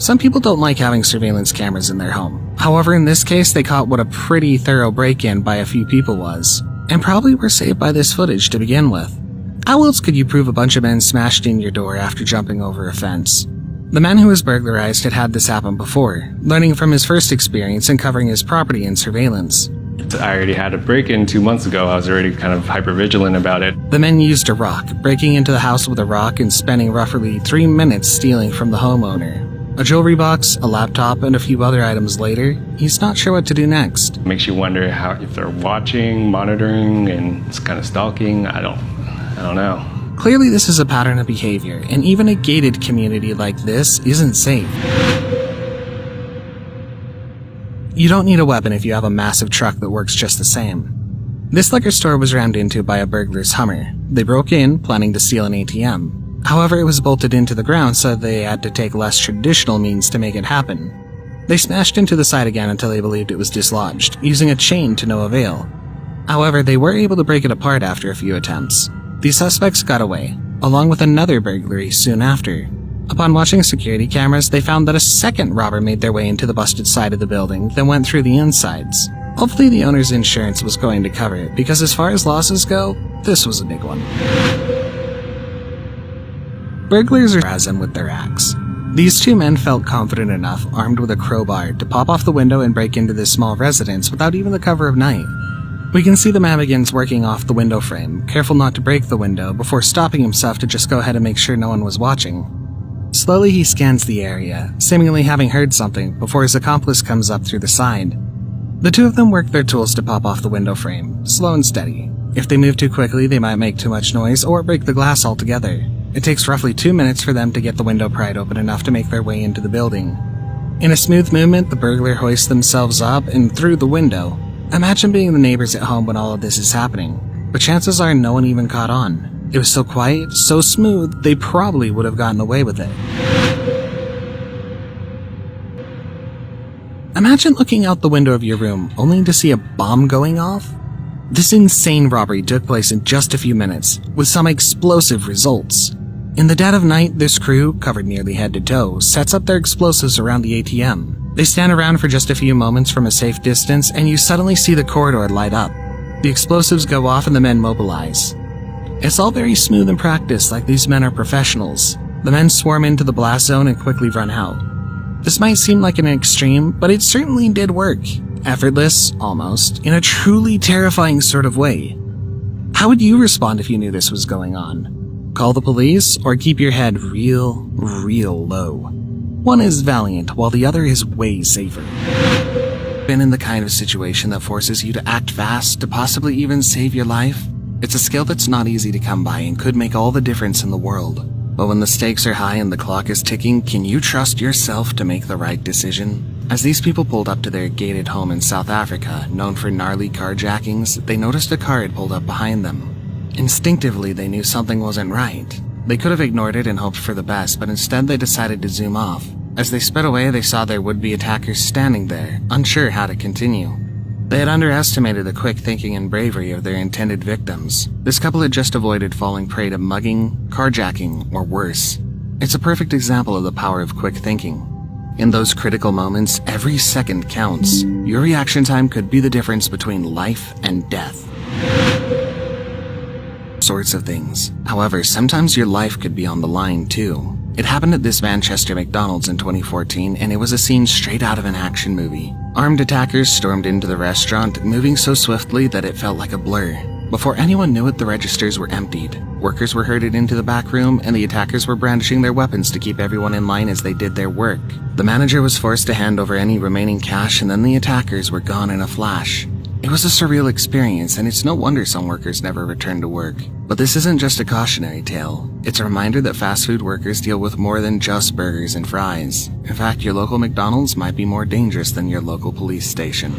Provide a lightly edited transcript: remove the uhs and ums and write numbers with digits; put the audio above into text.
Some people don't like having surveillance cameras in their home. However, in this case, they caught what a pretty thorough break-in by a few people was, and probably were saved by this footage to begin with. How else could you prove a bunch of men smashed in your door after jumping over a fence? The man who was burglarized had had this happen before, learning from his first experience and covering his property in surveillance. I already had a break-in 2 months ago. I was already kind of hyper-vigilant about it. The men used a rock, breaking into the house with a rock and spending roughly 3 minutes stealing from the homeowner. A jewelry box, a laptop, and a few other items later, he's not sure what to do next. It makes you wonder if they're watching, monitoring, and it's kind of stalking. I don't know. Clearly this is a pattern of behavior, and even a gated community like this isn't safe. You don't need a weapon if you have a massive truck that works just the same. This liquor store was rammed into by a burglar's Hummer. They broke in, planning to steal an ATM. However, it was bolted into the ground, so they had to take less traditional means to make it happen. They smashed into the side again until they believed it was dislodged, using a chain to no avail. However, they were able to break it apart after a few attempts. The suspects got away, along with another burglary soon after. Upon watching security cameras, they found that a second robber made their way into the busted side of the building, then went through the insides. Hopefully the owner's insurance was going to cover it, because as far as losses go, this was a big one. Burglars are present with their axe. These two men felt confident enough, armed with a crowbar, to pop off the window and break into this small residence without even the cover of night. We can see the man begins working off the window frame, careful not to break the window, before stopping himself to just go ahead and make sure no one was watching. Slowly he scans the area, seemingly having heard something, before his accomplice comes up through the side. The two of them work their tools to pop off the window frame, slow and steady. If they move too quickly, they might make too much noise or break the glass altogether. It takes roughly 2 minutes for them to get the window pried open enough to make their way into the building. In a smooth movement, the burglar hoists themselves up and through the window. Imagine being the neighbors at home when all of this is happening, but chances are no one even caught on. It was so quiet, so smooth, they probably would have gotten away with it. Imagine looking out the window of your room only to see a bomb going off. This insane robbery took place in just a few minutes, with some explosive results. In the dead of night, this crew, covered nearly head to toe, sets up their explosives around the ATM. They stand around for just a few moments from a safe distance, and you suddenly see the corridor light up. The explosives go off and the men mobilize. It's all very smooth and practiced, like these men are professionals. The men swarm into the blast zone and quickly run out. This might seem like an extreme, but it certainly did work. Effortless, almost, in a truly terrifying sort of way. How would you respond if you knew this was going on? Call the police, or keep your head real low? One is valiant, while the other is way safer. Been in the kind of situation that forces you to act fast to possibly even save your life? It's a skill that's not easy to come by and could make all the difference in the world. But when the stakes are high and the clock is ticking, can you trust yourself to make the right decision? As these people pulled up to their gated home in South Africa, known for gnarly carjackings, they noticed a car had pulled up behind them. Instinctively, they knew something wasn't right. They could have ignored it and hoped for the best, but instead they decided to zoom off. As they sped away, they saw their would-be attackers standing there, unsure how to continue. They had underestimated the quick thinking and bravery of their intended victims. This couple had just avoided falling prey to mugging, carjacking, or worse. It's a perfect example of the power of quick thinking. In those critical moments, every second counts. Your reaction time could be the difference between life and death. Sorts of things. However, sometimes your life could be on the line too. It happened at this Manchester McDonald's in 2014, and it was a scene straight out of an action movie. Armed attackers stormed into the restaurant, moving so swiftly that it felt like a blur. Before anyone knew it, the registers were emptied. Workers were herded into the back room, and the attackers were brandishing their weapons to keep everyone in line as they did their work. The manager was forced to hand over any remaining cash, and then the attackers were gone in a flash. It was a surreal experience, and it's no wonder some workers never returned to work. But this isn't just a cautionary tale. It's a reminder that fast food workers deal with more than just burgers and fries. In fact, your local McDonald's might be more dangerous than your local police station.